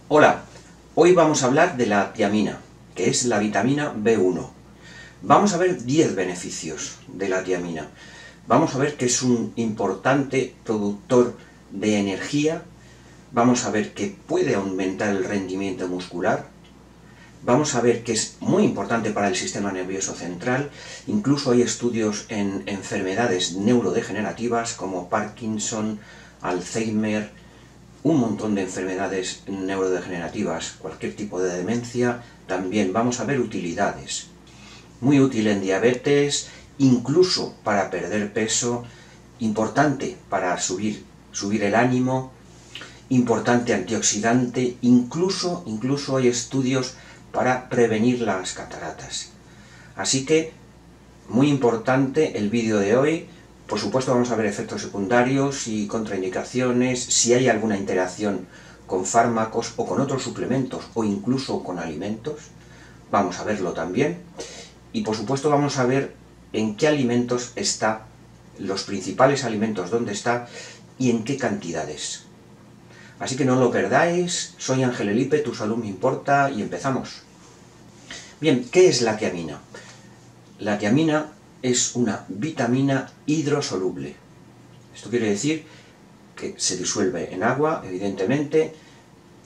Hola, hoy vamos a hablar de la tiamina, que es la vitamina B1. Vamos a ver 10 beneficios de la tiamina. Vamos a ver que es un importante productor de energía. Vamos a ver que puede aumentar el rendimiento muscular. Vamos a ver que es muy importante para el sistema nervioso central. Incluso hay estudios en enfermedades neurodegenerativas como Parkinson, Alzheimer, un montón de enfermedades neurodegenerativas, cualquier tipo de demencia. También vamos a ver utilidades. Muy útil en diabetes, incluso para perder peso, importante para subir el ánimo, importante antioxidante, incluso hay estudios para prevenir las cataratas. Así que, muy importante el vídeo de hoy. Por supuesto vamos a ver efectos secundarios y contraindicaciones, si hay alguna interacción con fármacos o con otros suplementos o incluso con alimentos. Vamos a verlo también. Y por supuesto vamos a ver en qué alimentos está, los principales alimentos dónde está y en qué cantidades. Así que no lo perdáis. Soy Ángel Elipe, tu salud me importa, y empezamos. Bien, ¿qué es la tiamina? La tiamina es una vitamina hidrosoluble. Esto quiere decir que se disuelve en agua, evidentemente,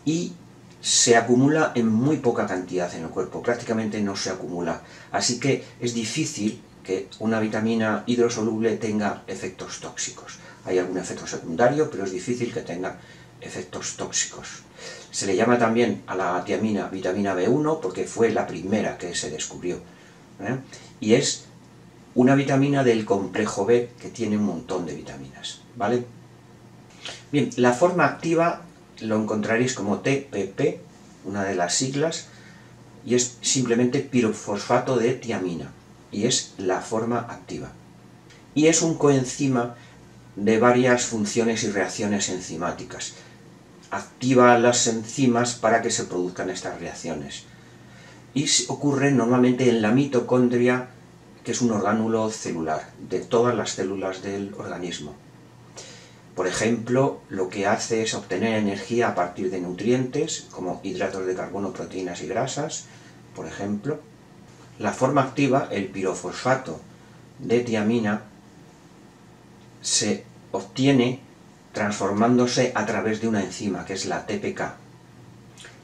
y se acumula en muy poca cantidad en el cuerpo, prácticamente no se acumula. Así que es difícil que una vitamina hidrosoluble tenga efectos tóxicos. Hay algún efecto secundario, pero es difícil que tenga efectos tóxicos. Se le llama también a la tiamina vitamina B1 porque fue la primera que se descubrió, y es una vitamina del complejo B que tiene un montón de vitaminas, ¿vale? Bien, la forma activa lo encontraréis como TPP, una de las siglas, y es simplemente pirofosfato de tiamina, y es la forma activa. Y es un coenzima de varias funciones y reacciones enzimáticas. Activa las enzimas para que se produzcan estas reacciones. Y ocurre normalmente en la mitocondria, que es un orgánulo celular, de todas las células del organismo. Por ejemplo, lo que hace es obtener energía a partir de nutrientes, como hidratos de carbono, proteínas y grasas, por ejemplo. La forma activa, el pirofosfato de tiamina, se obtiene transformándose a través de una enzima, que es la TPK,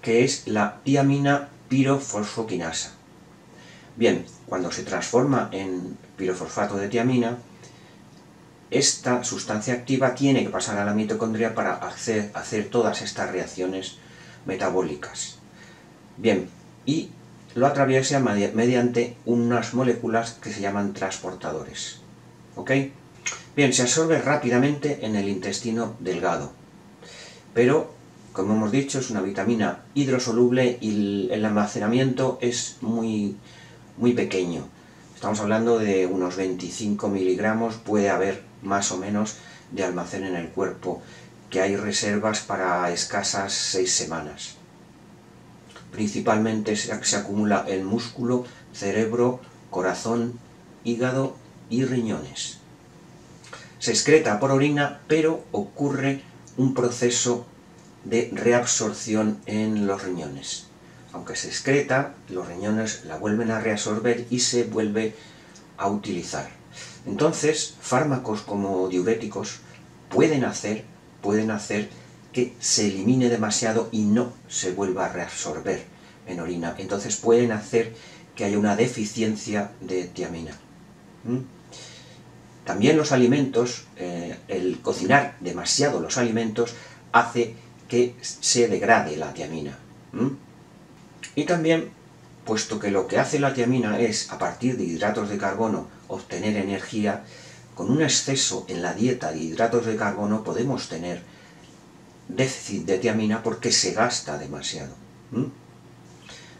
que es la tiamina pirofosfoquinasa. Bien, cuando se transforma en pirofosfato de tiamina, esta sustancia activa tiene que pasar a la mitocondria para hacer todas estas reacciones metabólicas. Bien, y lo atraviesa mediante unas moléculas que se llaman transportadores. ¿Ok? Bien, se absorbe rápidamente en el intestino delgado, pero, como hemos dicho, es una vitamina hidrosoluble y el almacenamiento es muy pequeño. Estamos hablando de unos 25 miligramos, puede haber más o menos de almacén en el cuerpo, que hay reservas para escasas 6 semanas. Principalmente se acumula en músculo, cerebro, corazón, hígado y riñones. Se excreta por orina, pero ocurre un proceso de reabsorción en los riñones. Aunque se excreta, los riñones la vuelven a reabsorber y se vuelve a utilizar. Entonces, fármacos como diuréticos pueden hacer que se elimine demasiado y no se vuelva a reabsorber en orina. Entonces pueden hacer que haya una deficiencia de tiamina. También los alimentos, el cocinar demasiado los alimentos hace que se degrade la tiamina. Y también, puesto que lo que hace la tiamina es, a partir de hidratos de carbono, obtener energía, con un exceso en la dieta de hidratos de carbono podemos tener déficit de tiamina porque se gasta demasiado.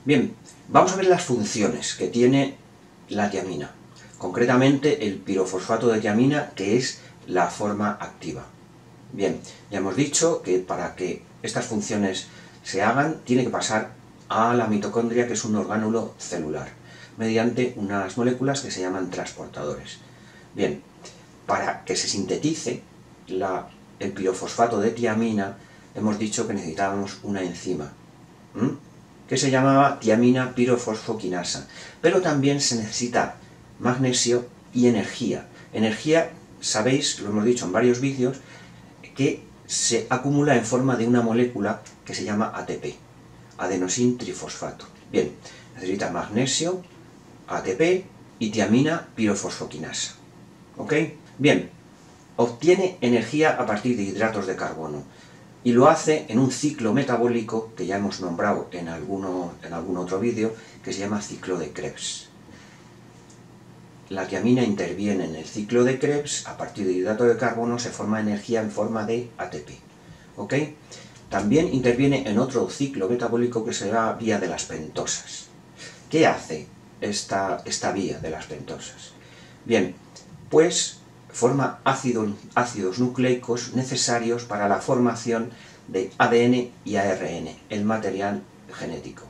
Bien, vamos a ver las funciones que tiene la tiamina. Concretamente el pirofosfato de tiamina, que es la forma activa. Bien, ya hemos dicho que para que estas funciones se hagan, tiene que pasar a la mitocondria, que es un orgánulo celular, mediante unas moléculas que se llaman transportadores. Bien, para que se sintetice el pirofosfato de tiamina, hemos dicho que necesitábamos una enzima. que se llamaba tiamina pirofosfoquinasa. Pero también se necesita magnesio y energía. Energía, sabéis, lo hemos dicho en varios vídeos, que se acumula en forma de una molécula que se llama ATP, adenosin trifosfato. Bien, necesita magnesio, ATP y tiamina pirofosfoquinasa. ¿Ok? Bien, obtiene energía a partir de hidratos de carbono y lo hace en un ciclo metabólico que ya hemos nombrado en algún otro vídeo, que se llama ciclo de Krebs. La tiamina interviene en el ciclo de Krebs, a partir de hidrato de carbono se forma energía en forma de ATP. ¿Ok? También interviene en otro ciclo metabólico que se llama vía de las pentosas. ¿Qué hace esta vía de las pentosas? Bien, pues forma ácidos nucleicos necesarios para la formación de ADN y ARN, el material genético.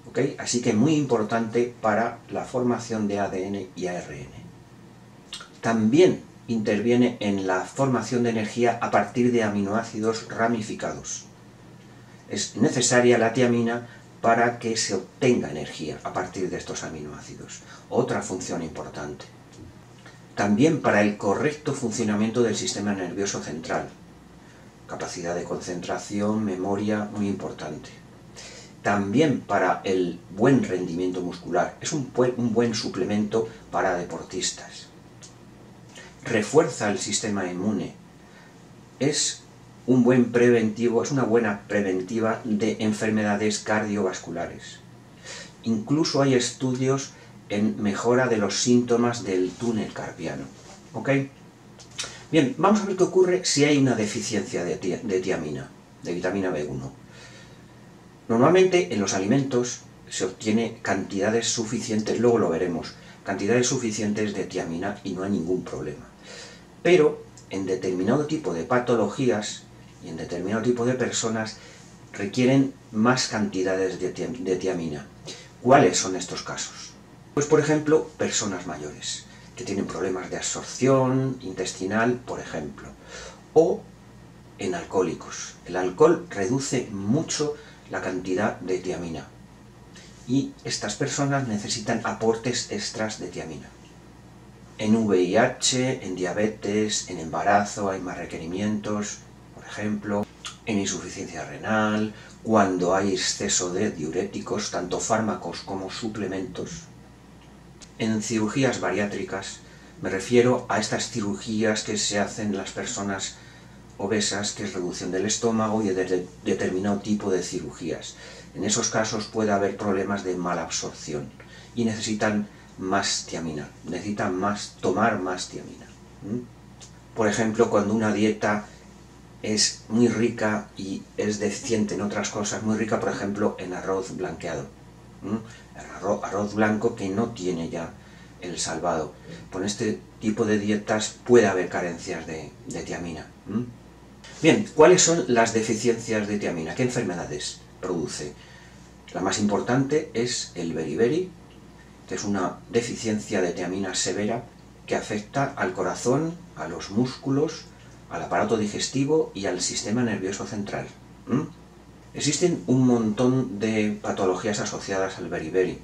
¿Okay? Así que muy importante para la formación de ADN y ARN. También interviene en la formación de energía a partir de aminoácidos ramificados. Es necesaria la tiamina para que se obtenga energía a partir de estos aminoácidos. Otra función importante. También para el correcto funcionamiento del sistema nervioso central. Capacidad de concentración, memoria, muy importante. También para el buen rendimiento muscular. Es un buen suplemento para deportistas. Refuerza el sistema inmune. Es un buen preventivo, es una buena preventiva de enfermedades cardiovasculares. Incluso hay estudios en mejora de los síntomas del túnel carpiano. ¿Ok? Bien, vamos a ver qué ocurre si hay una deficiencia de tiamina, de vitamina B1. Normalmente en los alimentos se obtiene cantidades suficientes, luego lo veremos, cantidades suficientes de tiamina y no hay ningún problema. Pero en determinado tipo de patologías y en determinado tipo de personas requieren más cantidades de tiamina. ¿Cuáles son estos casos? Pues por ejemplo, personas mayores, que tienen problemas de absorción intestinal, por ejemplo, o en alcohólicos. El alcohol reduce mucho la cantidad de tiamina y estas personas necesitan aportes extras de tiamina. En VIH, en diabetes, en embarazo hay más requerimientos, por ejemplo, en insuficiencia renal, cuando hay exceso de diuréticos, tanto fármacos como suplementos. En cirugías bariátricas, me refiero a estas cirugías que se hacen las personas obesas, que es reducción del estómago y de determinado tipo de cirugías. En esos casos puede haber problemas de mala absorción y necesitan más tiamina, necesitan tomar más tiamina. Por ejemplo, cuando una dieta es muy rica y es deficiente en otras cosas, muy rica por ejemplo en arroz blanqueado, arroz blanco que no tiene ya el salvado. Con este tipo de dietas puede haber carencias de tiamina. Bien, ¿cuáles son las deficiencias de tiamina? ¿Qué enfermedades produce? La más importante es el beriberi, que es una deficiencia de tiamina severa que afecta al corazón, a los músculos, al aparato digestivo y al sistema nervioso central. Existen un montón de patologías asociadas al beriberi.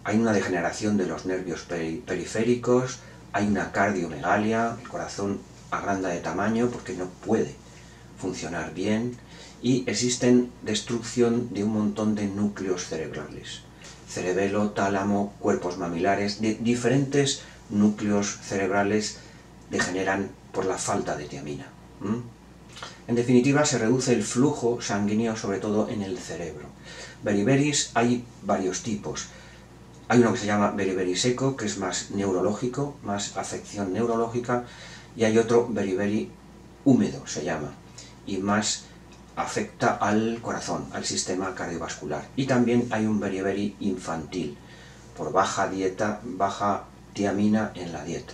Hay una degeneración de los nervios periféricos, hay una cardiomegalia, el corazón agranda de tamaño porque no puede funcionar bien, y existen destrucción de un montón de núcleos cerebrales. Cerebelo, tálamo, cuerpos mamilares, de diferentes núcleos cerebrales degeneran por la falta de tiamina. En definitiva, se reduce el flujo sanguíneo, sobre todo en el cerebro. Beriberis hay varios tipos. Hay uno que se llama beriberi seco, que es más neurológico, más afección neurológica, y hay otro beriberi húmedo, se llama, y más afecta al corazón, al sistema cardiovascular. Y también hay un beriberi infantil, por baja tiamina en la dieta.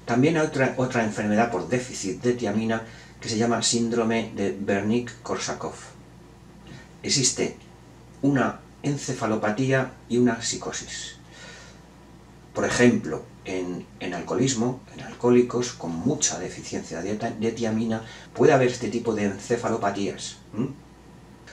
También hay otra enfermedad por déficit de tiamina que se llama síndrome de Wernicke-Korsakoff. Existe una encefalopatía y una psicosis. Por ejemplo, en alcoholismo, en alcohólicos con mucha deficiencia de tiamina, puede haber este tipo de encefalopatías.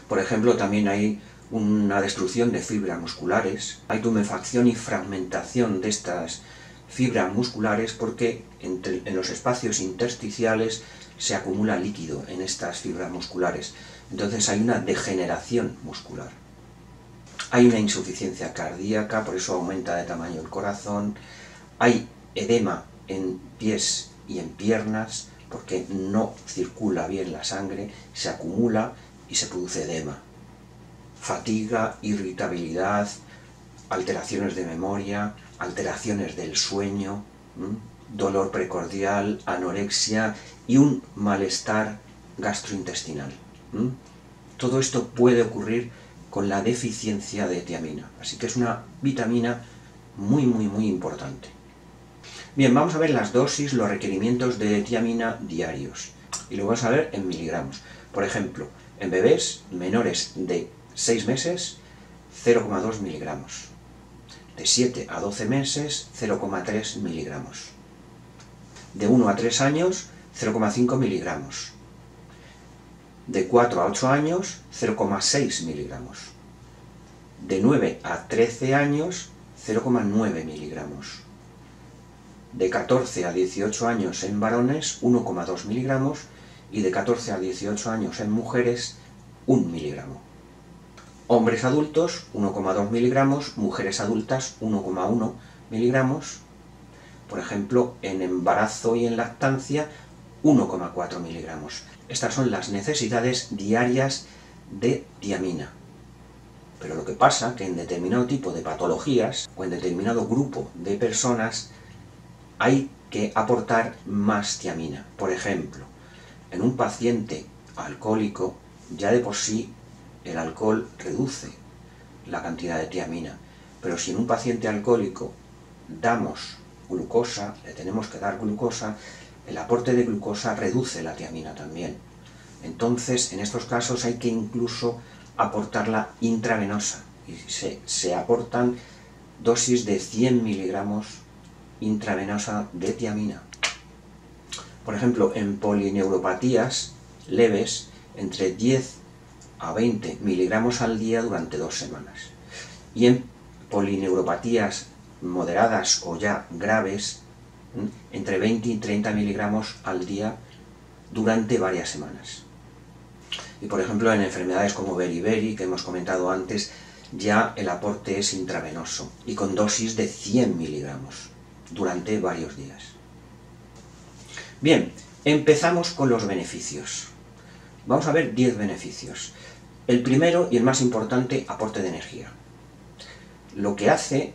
Por ejemplo, también hay una destrucción de fibras musculares, hay tumefacción y fragmentación de estas fibras musculares porque en los espacios intersticiales se acumula líquido en estas fibras musculares. Entonces hay una degeneración muscular. Hay una insuficiencia cardíaca, por eso aumenta de tamaño el corazón. Hay edema en pies y en piernas, porque no circula bien la sangre, se acumula y se produce edema. Fatiga, irritabilidad, alteraciones de memoria, alteraciones del sueño, dolor precordial, anorexia y un malestar gastrointestinal. Todo esto puede ocurrir con la deficiencia de tiamina, así que es una vitamina muy importante. Bien, vamos a ver las dosis, los requerimientos de tiamina diarios, y lo vamos a ver en miligramos. Por ejemplo, en bebés menores de 6 meses, 0,2 miligramos. De 7 a 12 meses, 0,3 miligramos. De 1 a 3 años, 0,5 miligramos. De 4 a 8 años, 0,6 miligramos. De 9 a 13 años, 0,9 miligramos. De 14 a 18 años en varones, 1,2 miligramos, y de 14 a 18 años en mujeres, 1 miligramo. Hombres adultos, 1,2 miligramos, mujeres adultas, 1,1 miligramos. Por ejemplo, en embarazo y en lactancia, 1,4 miligramos. Estas son las necesidades diarias de tiamina. Pero lo que pasa es que en determinado tipo de patologías o en determinado grupo de personas hay que aportar más tiamina. Por ejemplo, en un paciente alcohólico, ya de por sí el alcohol reduce la cantidad de tiamina, pero si en un paciente alcohólico damos glucosa, le tenemos que dar glucosa, el aporte de glucosa reduce la tiamina también. Entonces, en estos casos hay que incluso aportarla intravenosa, y se aportan dosis de 100 miligramos intravenosa de tiamina. Por ejemplo, en polineuropatías leves, entre 10 a 20 miligramos al día durante 2 semanas. Y en polineuropatías moderadas o ya graves, entre 20 y 30 miligramos al día durante varias semanas. Y por ejemplo, en enfermedades como beriberi, que hemos comentado antes, ya el aporte es intravenoso y con dosis de 100 miligramos durante varios días. Bien, empezamos con los beneficios. Vamos a ver 10 beneficios. El primero y el más importante, aporte de energía. Lo que hace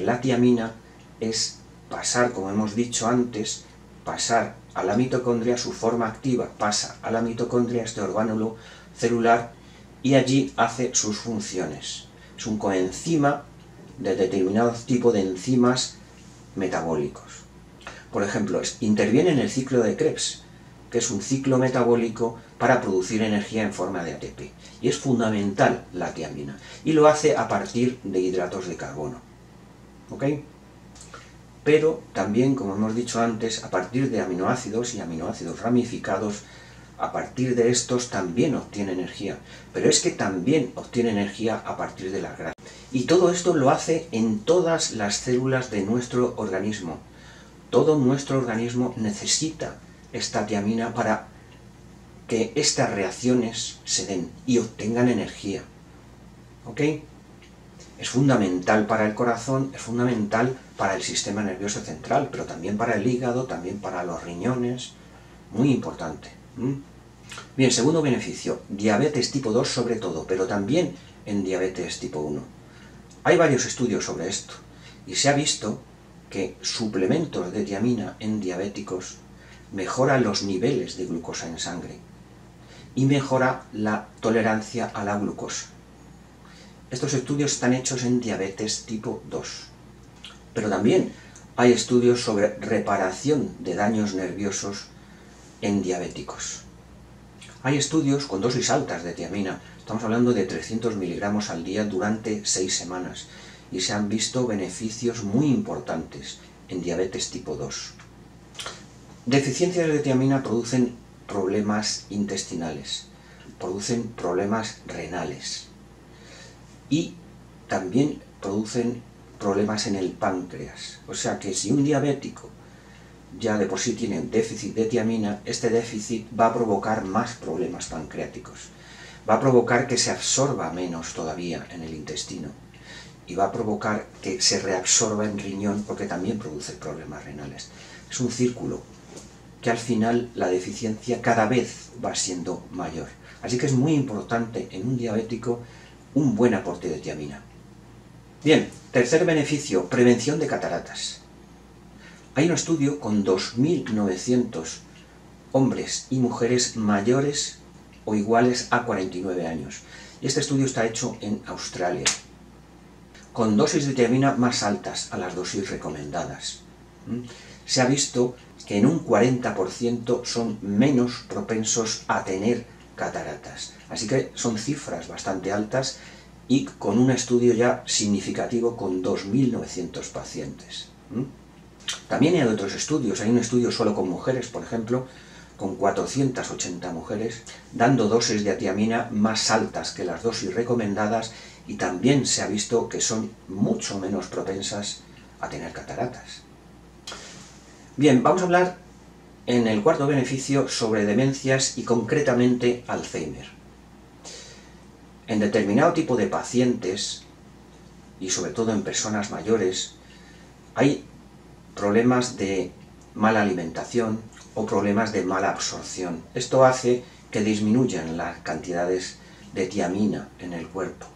la tiamina es pasar, como hemos dicho antes, pasar a la mitocondria, su forma activa pasa a la mitocondria, este orgánulo celular, y allí hace sus funciones. Es un coenzima de determinado tipo de enzimas metabólicos. Por ejemplo, interviene en el ciclo de Krebs, que es un ciclo metabólico para producir energía en forma de ATP. Y es fundamental la tiamina. Y lo hace a partir de hidratos de carbono. ¿Ok? Pero también, como hemos dicho antes, a partir de aminoácidos y aminoácidos ramificados, a partir de estos también obtiene energía. Pero es que también obtiene energía a partir de las grasas. Y todo esto lo hace en todas las células de nuestro organismo. Todo nuestro organismo necesita esta tiamina para que estas reacciones se den y obtengan energía. ¿Ok? Es fundamental para el corazón, es fundamental para el sistema nervioso central, pero también para el hígado, también para los riñones. Muy importante. Bien, segundo beneficio, diabetes tipo 2 sobre todo, pero también en diabetes tipo 1. Hay varios estudios sobre esto y se ha visto que suplementos de tiamina en diabéticos mejora los niveles de glucosa en sangre y mejora la tolerancia a la glucosa. Estos estudios están hechos en diabetes tipo 2. Pero también hay estudios sobre reparación de daños nerviosos en diabéticos. Hay estudios con dosis altas de tiamina, estamos hablando de 300 miligramos al día durante 6 semanas, y se han visto beneficios muy importantes en diabetes tipo 2. Deficiencias de tiamina producen problemas intestinales, producen problemas renales y también producen problemas en el páncreas. O sea que si un diabético ya de por sí tiene un déficit de tiamina, este déficit va a provocar más problemas pancreáticos. Va a provocar que se absorba menos todavía en el intestino y va a provocar que se reabsorba en riñón porque también produce problemas renales. Es un círculo que al final la deficiencia cada vez va siendo mayor. Así que es muy importante en un diabético un buen aporte de tiamina. Bien, tercer beneficio, prevención de cataratas. Hay un estudio con 2.900 hombres y mujeres mayores o iguales a 49 años. Y este estudio está hecho en Australia, con dosis de tiamina más altas a las dosis recomendadas. Se ha visto que en un 40% son menos propensos a tener cataratas. Así que son cifras bastante altas y con un estudio ya significativo con 2.900 pacientes. También hay otros estudios, hay un estudio solo con mujeres, por ejemplo, con 480 mujeres, dando dosis de tiamina más altas que las dosis recomendadas y también se ha visto que son mucho menos propensas a tener cataratas. Bien, vamos a hablar en el cuarto beneficio sobre demencias y concretamente Alzheimer. En determinado tipo de pacientes, y sobre todo en personas mayores, hay problemas de mala alimentación o problemas de mala absorción. Esto hace que disminuyan las cantidades de tiamina en el cuerpo.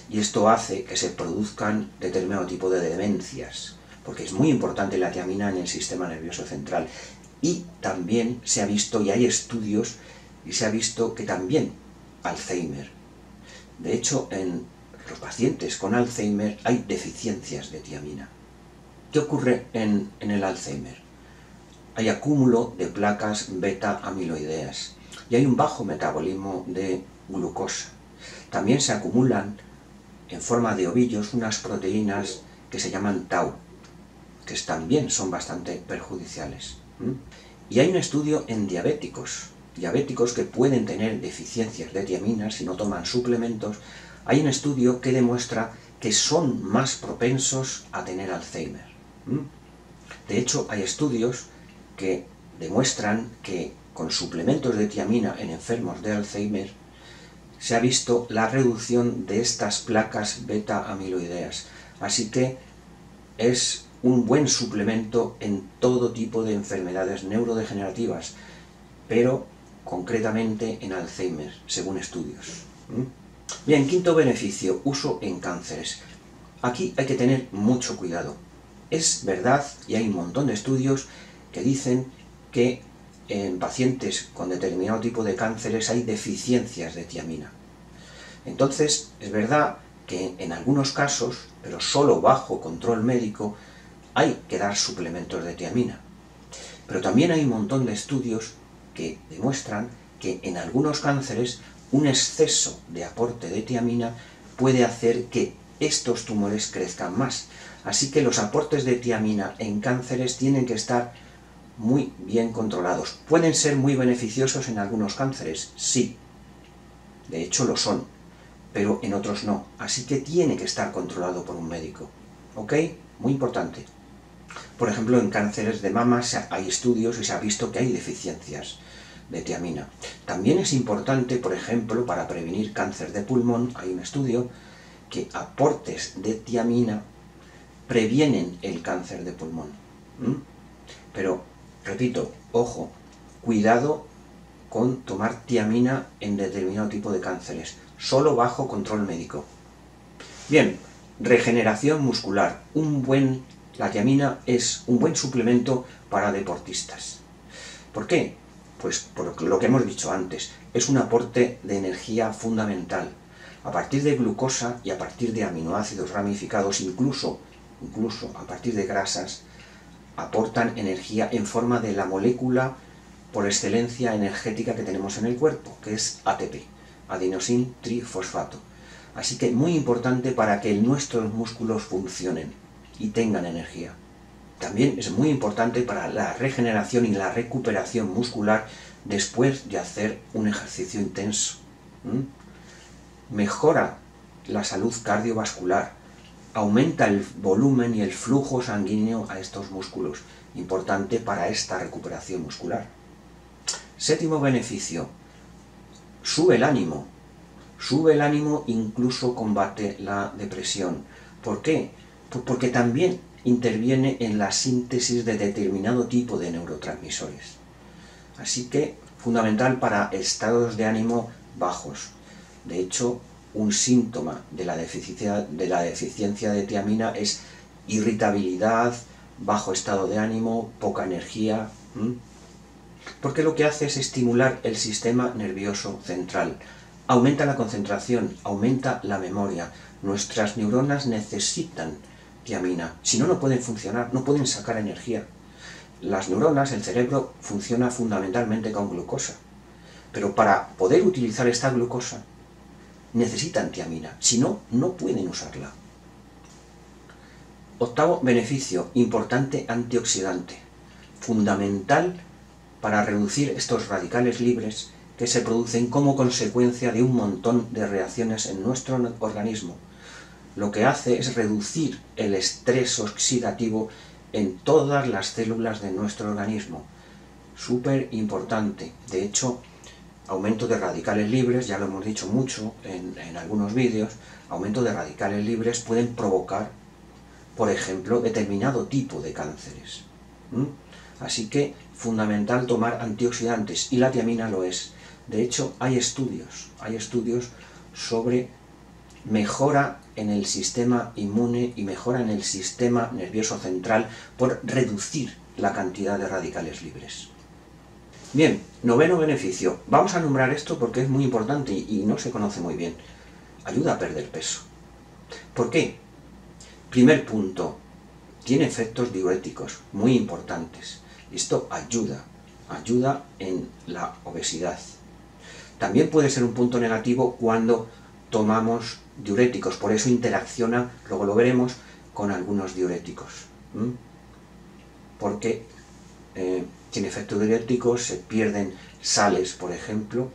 Y esto hace que se produzcan determinado tipo de demencias, porque es muy importante la tiamina en el sistema nervioso central. Y también se ha visto, y hay estudios, y se ha visto que también Alzheimer. De hecho, en los pacientes con Alzheimer hay deficiencias de tiamina. ¿Qué ocurre en el Alzheimer? Hay acúmulo de placas beta-amiloideas y hay un bajo metabolismo de glucosa. También se acumulan en forma de ovillos unas proteínas que se llaman tau, que también son bastante perjudiciales. Y hay un estudio en diabéticos que pueden tener deficiencias de tiamina si no toman suplementos. Hay un estudio que demuestra que son más propensos a tener Alzheimer. De hecho, hay estudios que demuestran que con suplementos de tiamina en enfermos de Alzheimer se ha visto la reducción de estas placas beta-amiloideas. Así que es un buen suplemento en todo tipo de enfermedades neurodegenerativas, pero concretamente en Alzheimer, según estudios. Bien, quinto beneficio, uso en cánceres. Aquí hay que tener mucho cuidado. Es verdad, y hay un montón de estudios que dicen que en pacientes con determinado tipo de cánceres hay deficiencias de tiamina. Entonces, es verdad que en algunos casos, pero solo bajo control médico, hay que dar suplementos de tiamina. Pero también hay un montón de estudios que demuestran que en algunos cánceres un exceso de aporte de tiamina puede hacer que estos tumores crezcan más. Así que los aportes de tiamina en cánceres tienen que estar muy bien controlados. ¿Pueden ser muy beneficiosos en algunos cánceres? Sí, de hecho lo son, pero en otros no. Así que tiene que estar controlado por un médico. ¿Ok? Muy importante. Por ejemplo, en cánceres de mama hay estudios y se ha visto que hay deficiencias de tiamina. También es importante, por ejemplo, para prevenir cáncer de pulmón, hay un estudio que aportes de tiamina previenen el cáncer de pulmón. Pero, repito, ojo, cuidado con tomar tiamina en determinado tipo de cánceres, solo bajo control médico. Bien, regeneración muscular. La tiamina es un buen suplemento para deportistas. ¿Por qué? Pues por lo que hemos dicho antes, es un aporte de energía fundamental. A partir de glucosa y a partir de aminoácidos ramificados, incluso a partir de grasas, aportan energía en forma de la molécula por excelencia energética que tenemos en el cuerpo, que es ATP, adenosín trifosfato. Así que muy importante para que nuestros músculos funcionen y tengan energía. También es muy importante para la regeneración y la recuperación muscular después de hacer un ejercicio intenso. Mejora la salud cardiovascular, aumenta el volumen y el flujo sanguíneo a estos músculos, importante para esta recuperación muscular. Séptimo beneficio, sube el ánimo, incluso combate la depresión. ¿Por qué? Pues porque también interviene en la síntesis de determinado tipo de neurotransmisores. Así que, fundamental para estados de ánimo bajos. De hecho, un síntoma de la deficiencia de tiamina es irritabilidad, bajo estado de ánimo, poca energía, porque lo que hace es estimular el sistema nervioso central, aumenta la concentración, aumenta la memoria. Nuestras neuronas necesitan tiamina, si no, no pueden funcionar, no pueden sacar energía. Las neuronas, el cerebro, funciona fundamentalmente con glucosa, pero para poder utilizar esta glucosa necesitan tiamina, si no, no pueden usarla. Octavo beneficio, importante antioxidante, fundamental para reducir estos radicales libres que se producen como consecuencia de un montón de reacciones en nuestro organismo. Lo que hace es reducir el estrés oxidativo en todas las células de nuestro organismo. Súper importante. De hecho, aumento de radicales libres, ya lo hemos dicho mucho en algunos vídeos, aumento de radicales libres pueden provocar, por ejemplo, determinado tipo de cánceres. Así que, fundamental tomar antioxidantes, y la tiamina lo es. De hecho, hay estudios sobre mejora en el sistema inmune y mejora en el sistema nervioso central por reducir la cantidad de radicales libres. Bien, noveno beneficio. Vamos a nombrar esto porque es muy importante y no se conoce muy bien. Ayuda a perder peso. ¿Por qué? Primer punto, tiene efectos diuréticos muy importantes. Esto ayuda en la obesidad. También puede ser un punto negativo cuando tomamos diuréticos, por eso interacciona, luego lo veremos, con algunos diuréticos. Porque tiene efectos diuréticos, se pierden sales, por ejemplo,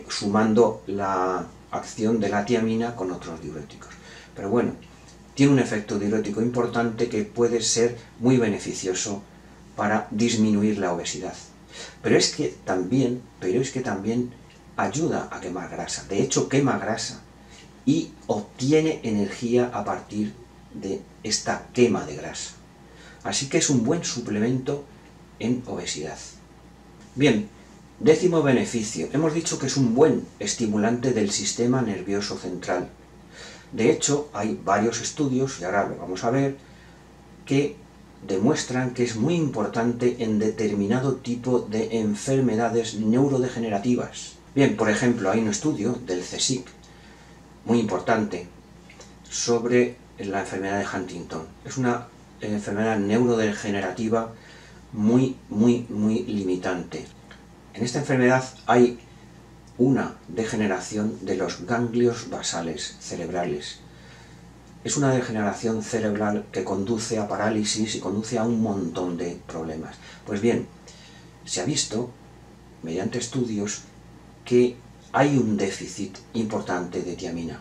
sumando la acción de la tiamina con otros diuréticos. Pero bueno, tiene un efecto diurético importante que puede ser muy beneficioso para disminuir la obesidad. Pero es que también ayuda a quemar grasa. De hecho, quema grasa y obtiene energía a partir de esta quema de grasa. Así que es un buen suplemento en obesidad. Bien, décimo beneficio. Hemos dicho que es un buen estimulante del sistema nervioso central. De hecho, hay varios estudios, y ahora lo vamos a ver, que demuestran que es muy importante en determinado tipo de enfermedades neurodegenerativas. Bien, por ejemplo, hay un estudio del CSIC, muy importante, sobre la enfermedad de Huntington. Es una enfermedad neurodegenerativa muy limitante. En esta enfermedad hay una degeneración de los ganglios basales cerebrales. Es una degeneración cerebral que conduce a parálisis y conduce a un montón de problemas. Pues bien, se ha visto, mediante estudios, que hay un déficit importante de tiamina.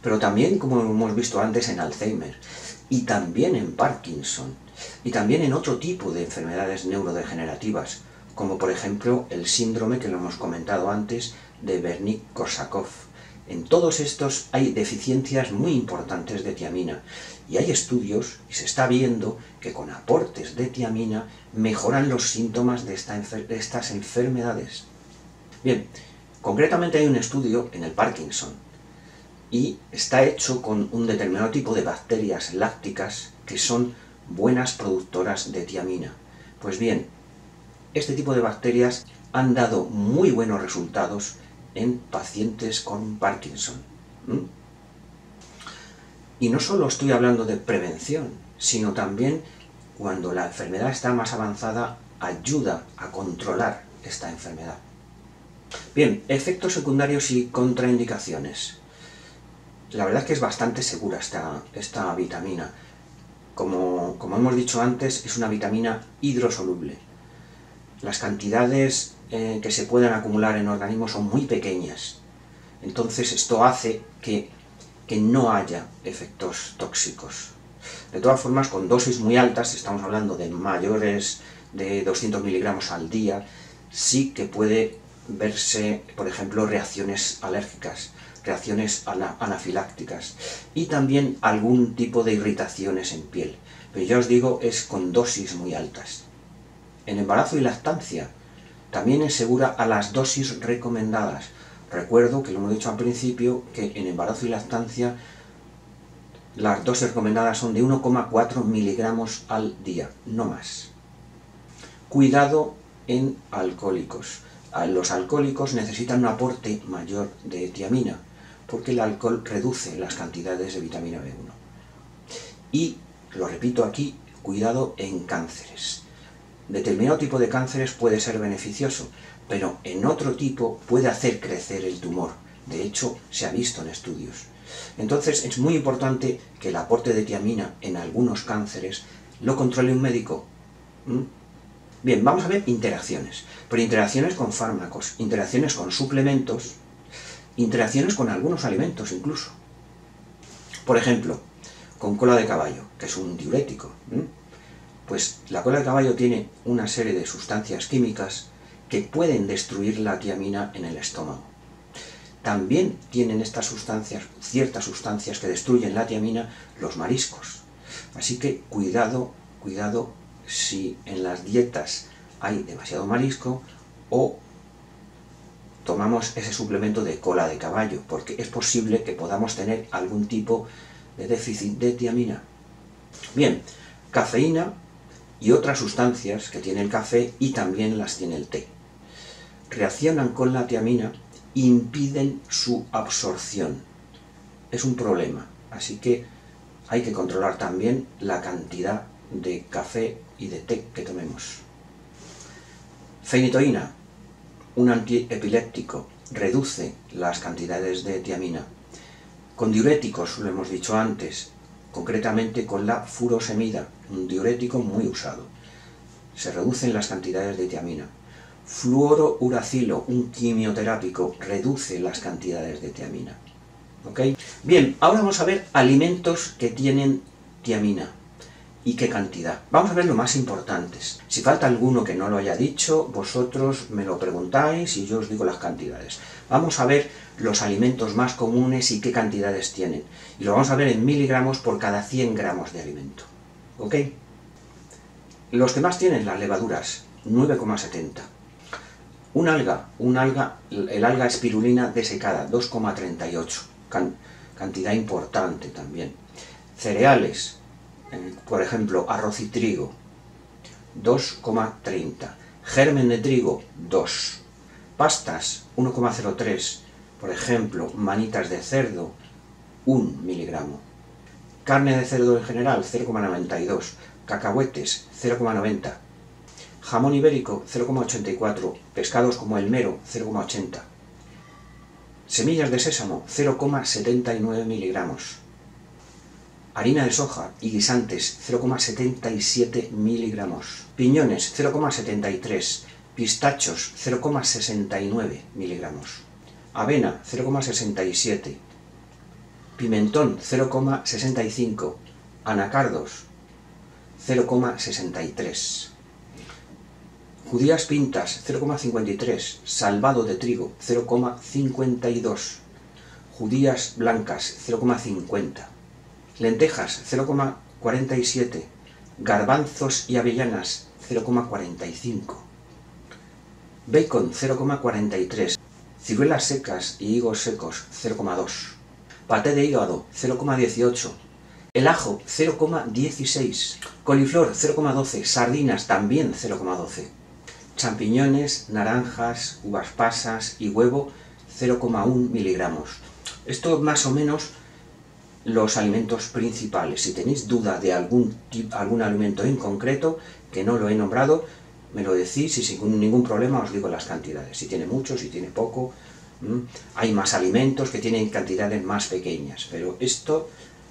Pero también, como hemos visto antes, en Alzheimer, y también en Parkinson, y también en otro tipo de enfermedades neurodegenerativas, como por ejemplo el síndrome que lo hemos comentado antes de Wernicke-Korsakoff. En todos estos hay deficiencias muy importantes de tiamina, y hay estudios, y se está viendo, que con aportes de tiamina mejoran los síntomas de estas enfermedades. Bien, concretamente hay un estudio en el Parkinson, y está hecho con un determinado tipo de bacterias lácticas que son buenas productoras de tiamina. Pues bien, este tipo de bacterias han dado muy buenos resultados en pacientes con Parkinson. Y no solo estoy hablando de prevención, sino también cuando la enfermedad está más avanzada, ayuda a controlar esta enfermedad. Bien, efectos secundarios y contraindicaciones. La verdad es que es bastante segura esta vitamina. Como hemos dicho antes, es una vitamina hidrosoluble. Las cantidades que se puedan acumular en el organismo son muy pequeñas. Entonces esto hace que no haya efectos tóxicos. De todas formas, con dosis muy altas, estamos hablando de mayores de 200 miligramos al día, sí que puede verse, por ejemplo, reacciones alérgicas, reacciones anafilácticas y también algún tipo de irritaciones en piel. Pero ya os digo, es con dosis muy altas. En embarazo y lactancia también es segura a las dosis recomendadas. Recuerdo que lo hemos dicho al principio, que en embarazo y lactancia las dosis recomendadas son de 1,4 miligramos al día, no más. Cuidado en alcohólicos. Los alcohólicos necesitan un aporte mayor de tiamina, porque el alcohol reduce las cantidades de vitamina B1. Y, lo repito aquí, cuidado en cánceres. Determinado tipo de cánceres puede ser beneficioso, pero en otro tipo puede hacer crecer el tumor. De hecho, se ha visto en estudios. Entonces, es muy importante que el aporte de tiamina en algunos cánceres lo controle un médico. Bien, vamos a ver interacciones. Pero interacciones con fármacos, interacciones con suplementos, interacciones con algunos alimentos incluso. Por ejemplo, con cola de caballo, que es un diurético. Pues la cola de caballo tiene una serie de sustancias químicas que pueden destruir la tiamina en el estómago. También tienen estas sustancias, ciertas sustancias que destruyen la tiamina, los mariscos. Así que cuidado si en las dietas hay demasiado marisco o tomamos ese suplemento de cola de caballo, porque es posible que podamos tener algún tipo de déficit de tiamina. Bien, cafeína y otras sustancias que tiene el café y también las tiene el té. Reaccionan con la tiamina e impiden su absorción. Es un problema, así que hay que controlar también la cantidad de café y de té que tomemos. Fenitoína, un antiepiléptico, reduce las cantidades de tiamina. Con diuréticos, lo hemos dicho antes, concretamente con la furosemida, un diurético muy usado. Se reducen las cantidades de tiamina. Fluorouracilo, un quimioterápico, reduce las cantidades de tiamina. ¿Ok? Bien, ahora vamos a ver alimentos que tienen tiamina. ¿Y qué cantidad? Vamos a ver los más importantes. Si falta alguno que no lo haya dicho, vosotros me lo preguntáis y yo os digo las cantidades. Vamos a ver los alimentos más comunes y qué cantidades tienen. Y lo vamos a ver en miligramos por cada 100 gramos de alimento. ¿Ok? Los que más tienen, las levaduras, 9,70. El alga espirulina desecada, 2,38. Cantidad importante también. Cereales, por ejemplo, arroz y trigo, 2,30. Germen de trigo, 2. Pastas, 1,03. Por ejemplo, manitas de cerdo, 1 miligramo. Carne de cerdo en general, 0,92. Cacahuetes, 0,90. Jamón ibérico, 0,84. Pescados como el mero, 0,80. Semillas de sésamo, 0,79 miligramos. Harina de soja y guisantes, 0,77 miligramos. Piñones, 0,73. Pistachos, 0,69 miligramos. Avena, 0,67. Pimentón, 0,65. Anacardos, 0,63. Judías pintas, 0,53. Salvado de trigo, 0,52. Judías blancas, 0,50. Lentejas, 0,47. Garbanzos y avellanas, 0,45. Bacon, 0,43. Ciruelas secas y higos secos, 0,2. Paté de hígado, 0,18. El ajo, 0,16. Coliflor, 0,12. Sardinas, también 0,12. Champiñones, naranjas, uvas pasas y huevo, 0,1 miligramos. Esto más o menos los alimentos principales. Si tenéis duda de algún alimento en concreto que no lo he nombrado, me lo decís y sin ningún problema os digo las cantidades. Si tiene mucho, si tiene poco. Hay más alimentos que tienen cantidades más pequeñas, pero estos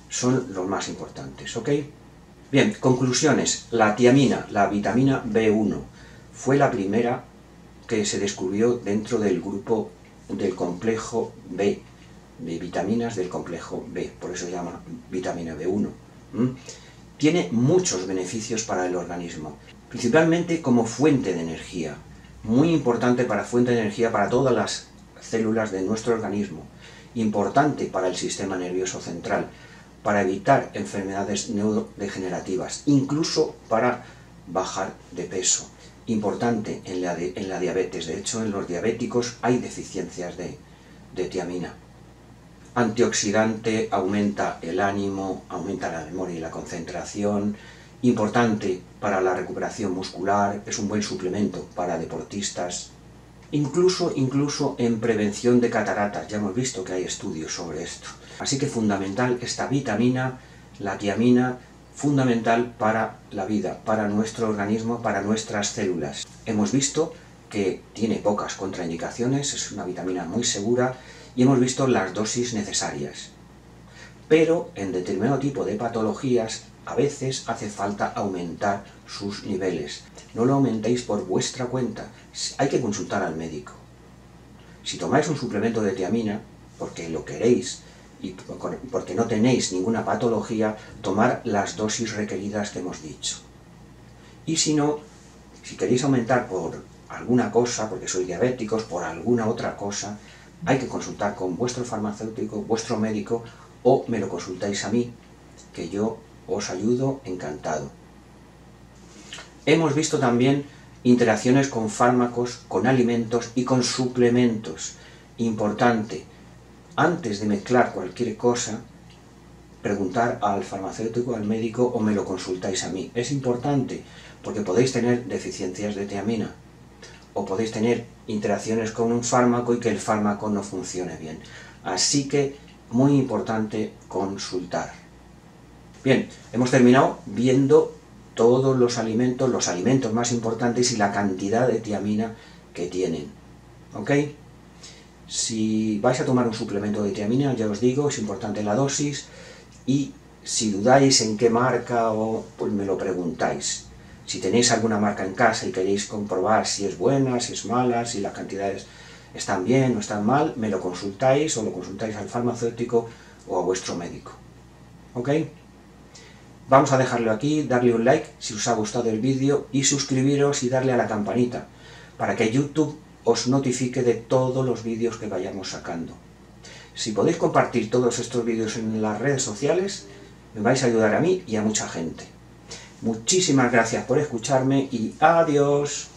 son los más importantes, ¿ok? Bien, conclusiones. La tiamina, la vitamina B1, fue la primera que se descubrió dentro del grupo del complejo B, de vitaminas del complejo B, por eso se llama vitamina B1. Tiene muchos beneficios para el organismo, principalmente como fuente de energía, muy importante para fuente de energía para todas las células de nuestro organismo, importante para el sistema nervioso central, para evitar enfermedades neurodegenerativas, incluso para bajar de peso, importante en la diabetes. De hecho, en los diabéticos hay deficiencias de tiamina. Antioxidante, aumenta el ánimo, aumenta la memoria y la concentración, importante para la recuperación muscular, es un buen suplemento para deportistas, incluso en prevención de cataratas, ya hemos visto que hay estudios sobre esto. Así que fundamental esta vitamina, la tiamina, fundamental para la vida, para nuestro organismo, para nuestras células. Hemos visto que tiene pocas contraindicaciones, es una vitamina muy segura, y hemos visto las dosis necesarias. Pero en determinado tipo de patologías a veces hace falta aumentar sus niveles. No lo aumentéis por vuestra cuenta, hay que consultar al médico. Si tomáis un suplemento de tiamina, porque lo queréis y porque no tenéis ninguna patología, tomar las dosis requeridas que hemos dicho. Y si no, si queréis aumentar por alguna cosa, porque sois diabéticos, por alguna otra cosa, hay que consultar con vuestro farmacéutico, vuestro médico, o me lo consultáis a mí, que yo os ayudo encantado. Hemos visto también interacciones con fármacos, con alimentos y con suplementos. Importante, antes de mezclar cualquier cosa, preguntar al farmacéutico, al médico, o me lo consultáis a mí. Es importante, porque podéis tener deficiencias de tiamina, o podéis tener interacciones con un fármaco y que el fármaco no funcione bien. Así que, muy importante consultar. Bien, hemos terminado viendo todos los alimentos más importantes y la cantidad de tiamina que tienen. ¿Ok? Si vais a tomar un suplemento de tiamina, ya os digo, es importante la dosis, y si dudáis en qué marca, pues me lo preguntáis. Si tenéis alguna marca en casa y queréis comprobar si es buena, si es mala, si las cantidades están bien o están mal, me lo consultáis o lo consultáis al farmacéutico o a vuestro médico. ¿Ok? Vamos a dejarlo aquí, darle un like si os ha gustado el vídeo y suscribiros y darle a la campanita para que YouTube os notifique de todos los vídeos que vayamos sacando. Si podéis compartir todos estos vídeos en las redes sociales, me vais a ayudar a mí y a mucha gente. Muchísimas gracias por escucharme y adiós.